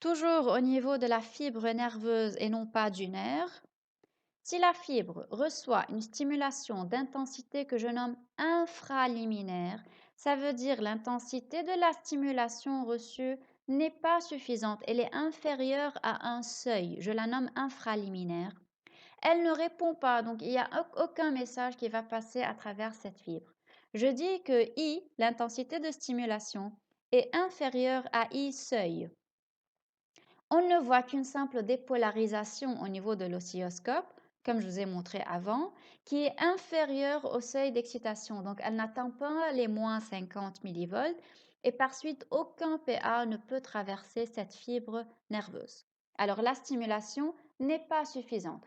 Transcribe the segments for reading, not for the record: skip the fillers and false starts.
Toujours au niveau de la fibre nerveuse et non pas du nerf, si la fibre reçoit une stimulation d'intensité que je nomme infraliminaire, ça veut dire l'intensité de la stimulation reçue n'est pas suffisante, elle est inférieure à un seuil, je la nomme infraliminaire. Elle ne répond pas, donc il n'y a aucun message qui va passer à travers cette fibre. Je dis que I, l'intensité de stimulation, est inférieure à I seuil. On ne voit qu'une simple dépolarisation au niveau de l'oscilloscope, comme je vous ai montré avant, qui est inférieure au seuil d'excitation. Donc, elle n'atteint pas les moins 50 millivolts et par suite, aucun PA ne peut traverser cette fibre nerveuse. Alors, la stimulation n'est pas suffisante.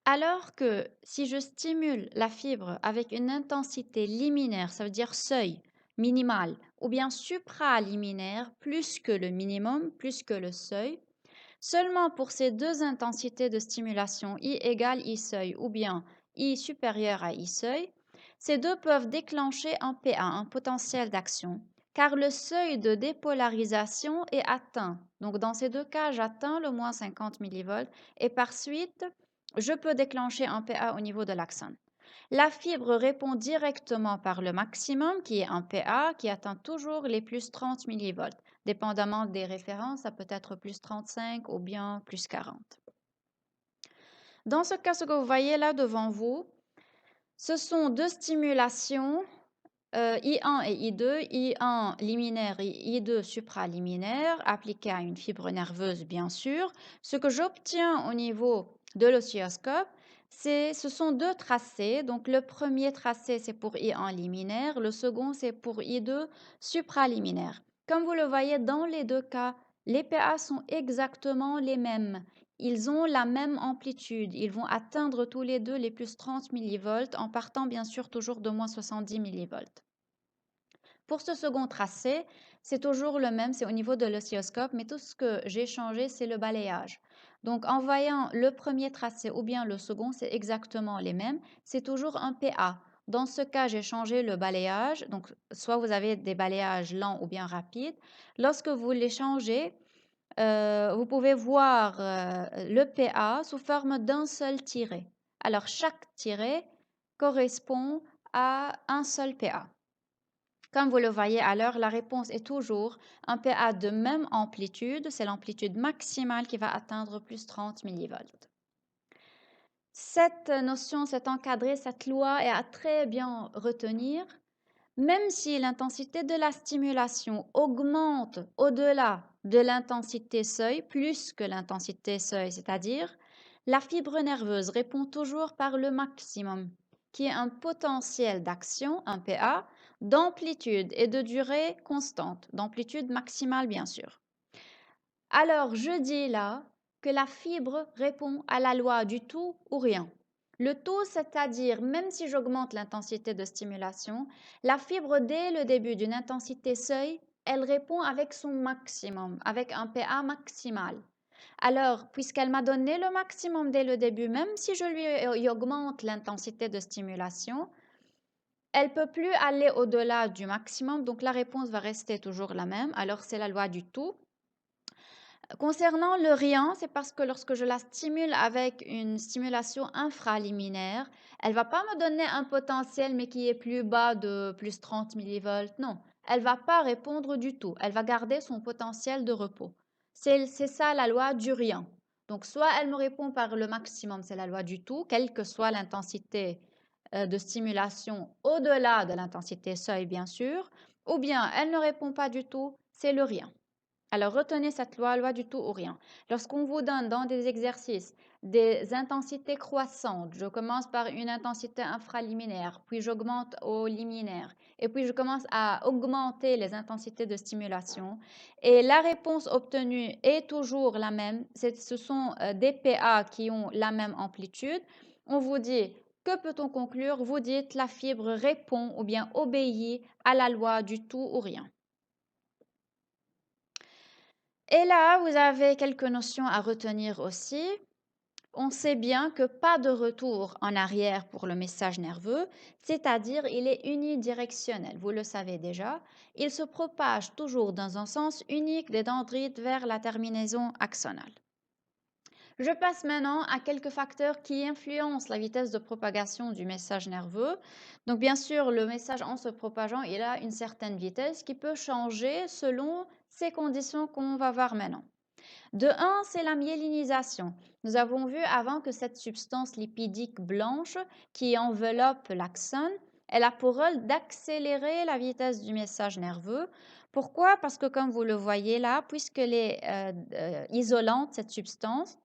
Alors que si je stimule la fibre avec une intensité liminaire, ça veut dire seuil, minimal, ou bien supraliminaire, plus que le minimum, plus que le seuil, seulement pour ces deux intensités de stimulation, I égale I seuil ou bien I supérieur à I seuil, ces deux peuvent déclencher un PA, un potentiel d'action, car le seuil de dépolarisation est atteint. Donc dans ces deux cas, j'atteins le moins 50 millivolts et par suite, je peux déclencher un PA au niveau de l'axone. La fibre répond directement par le maximum, qui est un PA, qui atteint toujours les plus 30 millivolts. Dépendamment des références, ça peut être plus 35 ou bien plus 40. Dans ce cas, ce que vous voyez là devant vous, ce sont deux stimulations, I1 et I2, I1 liminaire et I2 supraliminaire, appliquées à une fibre nerveuse, bien sûr. Ce que j'obtiens au niveau de l'oscilloscope, ce sont deux tracés. Donc, le premier tracé, c'est pour I1 liminaire, le second, c'est pour I2 supraliminaire. Comme vous le voyez, dans les deux cas, les PA sont exactement les mêmes. Ils ont la même amplitude. Ils vont atteindre tous les deux les plus 30 millivolts en partant bien sûr toujours de moins 70 millivolts. Pour ce second tracé, c'est toujours le même, c'est au niveau de l'oscilloscope, mais tout ce que j'ai changé, c'est le balayage. Donc en voyant le premier tracé ou bien le second, c'est exactement les mêmes. C'est toujours un PA. Dans ce cas, j'ai changé le balayage. Donc soit vous avez des balayages lents ou bien rapides. Lorsque vous les changez, vous pouvez voir le PA sous forme d'un seul tiré. Alors, chaque tiré correspond à un seul PA. Comme vous le voyez alors, la réponse est toujours un PA de même amplitude, c'est l'amplitude maximale qui va atteindre plus 30 millivolts. Cette notion, cet encadré, cette loi est à très bien retenir. Même si l'intensité de la stimulation augmente au-delà de l'intensité seuil, plus que l'intensité seuil, c'est-à-dire la fibre nerveuse répond toujours par le maximum, qui est un potentiel d'action, un PA, d'amplitude et de durée constante, d'amplitude maximale bien sûr. Alors je dis là que la fibre répond à la loi du tout ou rien. Le tout, c'est-à-dire, même si j'augmente l'intensité de stimulation, la fibre, dès le début d'une intensité seuil, elle répond avec son maximum, avec un PA maximal. Alors, puisqu'elle m'a donné le maximum dès le début, même si je lui augmente l'intensité de stimulation, elle ne peut plus aller au-delà du maximum, donc la réponse va rester toujours la même. Alors, c'est la loi du tout. Concernant le rien, c'est parce que lorsque je la stimule avec une stimulation infraliminaire, elle va pas me donner un potentiel mais qui est plus bas de plus 30 millivolts. Non, elle va pas répondre du tout. Elle va garder son potentiel de repos. C'est ça la loi du rien. Donc soit elle me répond par le maximum, c'est la loi du tout, quelle que soit l'intensité de stimulation au-delà de l'intensité seuil, bien sûr, ou bien elle ne répond pas du tout, c'est le rien. Alors, retenez cette loi, loi du tout ou rien. Lorsqu'on vous donne dans des exercices des intensités croissantes, je commence par une intensité infraliminaire, puis j'augmente au liminaire, et puis je commence à augmenter les intensités de stimulation, et la réponse obtenue est toujours la même, ce sont des PA qui ont la même amplitude, on vous dit, que peut-on conclure? Vous dites la fibre répond ou bien obéit à la loi du tout ou rien. Et là, vous avez quelques notions à retenir aussi. On sait bien que pas de retour en arrière pour le message nerveux, c'est-à-dire il est unidirectionnel, vous le savez déjà. Il se propage toujours dans un sens unique des dendrites vers la terminaison axonale. Je passe maintenant à quelques facteurs qui influencent la vitesse de propagation du message nerveux. Donc bien sûr, le message en se propageant, il a une certaine vitesse qui peut changer selon ces conditions qu'on va voir maintenant. De un, c'est la myélinisation. Nous avons vu avant que cette substance lipidique blanche qui enveloppe l'axone, elle a pour rôle d'accélérer la vitesse du message nerveux. Pourquoi? Parce que comme vous le voyez là, puisqu'elle est isolante, cette substance,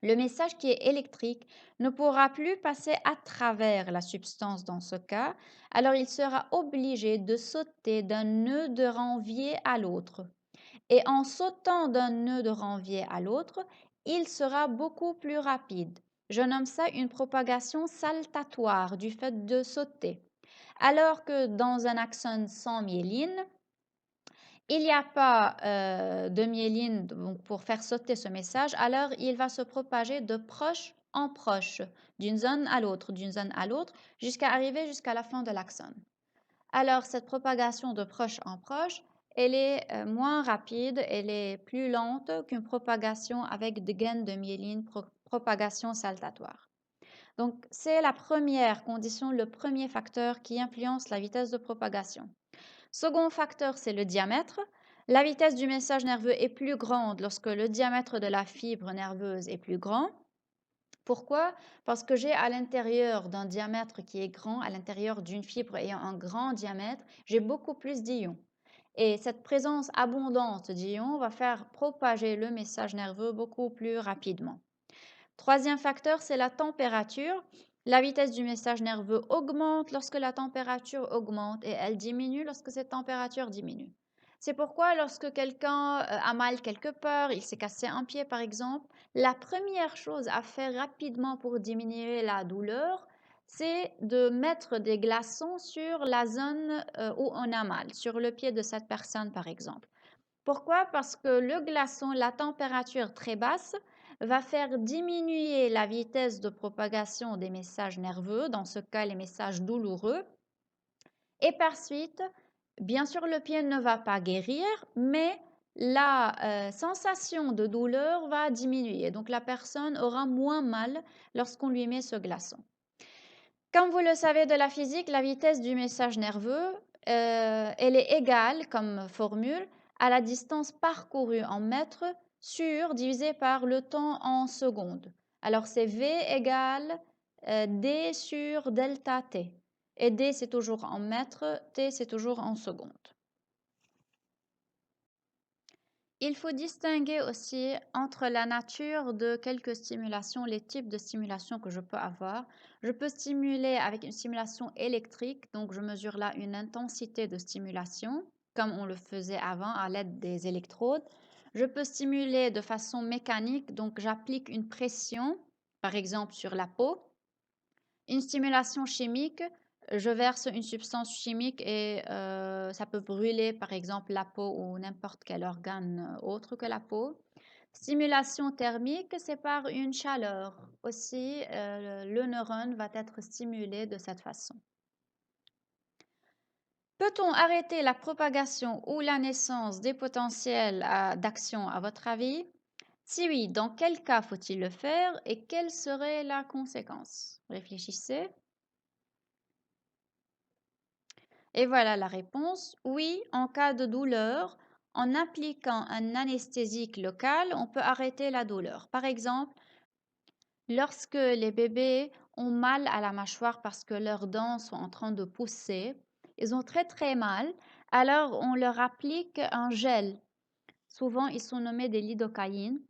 le message qui est électrique ne pourra plus passer à travers la substance dans ce cas, alors il sera obligé de sauter d'un nœud de Ranvier à l'autre. Et en sautant d'un nœud de Ranvier à l'autre, il sera beaucoup plus rapide. Je nomme ça une propagation saltatoire du fait de sauter. Alors que dans un axone sans myéline, il n'y a pas de myéline donc, pour faire sauter ce message, alors il va se propager de proche en proche, d'une zone à l'autre, jusqu'à arriver jusqu'à la fin de l'axone. Alors, cette propagation de proche en proche, elle est moins rapide, elle est plus lente qu'une propagation avec des gaines de myéline, propagation saltatoire. Donc, c'est la première condition, le premier facteur qui influence la vitesse de propagation. Second facteur, c'est le diamètre. La vitesse du message nerveux est plus grande lorsque le diamètre de la fibre nerveuse est plus grand. Pourquoi? Parce que j'ai à l'intérieur d'un diamètre qui est grand, à l'intérieur d'une fibre ayant un grand diamètre, j'ai beaucoup plus d'ions. Et cette présence abondante d'ions va faire propager le message nerveux beaucoup plus rapidement. Troisième facteur, c'est la température. La vitesse du message nerveux augmente lorsque la température augmente et elle diminue lorsque cette température diminue. C'est pourquoi lorsque quelqu'un a mal quelque part, il s'est cassé un pied par exemple, la première chose à faire rapidement pour diminuer la douleur, c'est de mettre des glaçons sur la zone où on a mal, sur le pied de cette personne par exemple. Pourquoi? Parce que le glaçon, la température très basse, va faire diminuer la vitesse de propagation des messages nerveux, dans ce cas les messages douloureux. Et par suite, bien sûr, le pied ne va pas guérir, mais la sensation de douleur va diminuer. Donc la personne aura moins mal lorsqu'on lui met ce glaçon. Comme vous le savez de la physique, la vitesse du message nerveux, elle est égale comme formule à la distance parcourue en mètres sur divisé par le temps en secondes. Alors c'est V égale D sur delta T. Et D c'est toujours en mètres, T c'est toujours en secondes. Il faut distinguer aussi entre la nature de quelques stimulations, les types de stimulations que je peux avoir. Je peux stimuler avec une stimulation électrique, donc je mesure là une intensité de stimulation, comme on le faisait avant à l'aide des électrodes. Je peux stimuler de façon mécanique, donc j'applique une pression, par exemple sur la peau. Une stimulation chimique, je verse une substance chimique et ça peut brûler par exemple la peau ou n'importe quel organe autre que la peau. Stimulation thermique, c'est par une chaleur. Aussi, le neurone va être stimulé de cette façon. Peut-on arrêter la propagation ou la naissance des potentiels d'action à votre avis? Si oui, dans quel cas faut-il le faire et quelle serait la conséquence? Réfléchissez. Et voilà la réponse. Oui, en cas de douleur, en appliquant un anesthésique local, on peut arrêter la douleur. Par exemple, lorsque les bébés ont mal à la mâchoire parce que leurs dents sont en train de pousser, ils ont très très mal, alors on leur applique un gel. Souvent, ils sont nommés des lidocaïnes.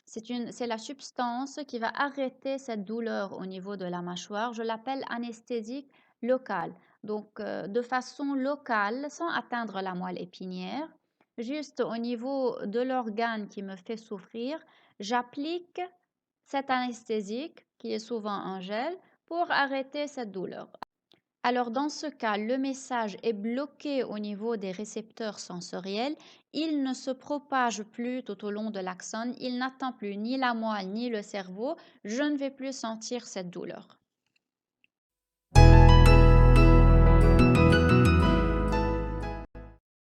C'est la substance qui va arrêter cette douleur au niveau de la mâchoire. Je l'appelle anesthésique local. Donc, de façon locale, sans atteindre la moelle épinière, juste au niveau de l'organe qui me fait souffrir, j'applique cet anesthésique, qui est souvent un gel, pour arrêter cette douleur. Alors dans ce cas, le message est bloqué au niveau des récepteurs sensoriels. Il ne se propage plus tout au long de l'axone. Il n'atteint plus ni la moelle ni le cerveau. Je ne vais plus sentir cette douleur.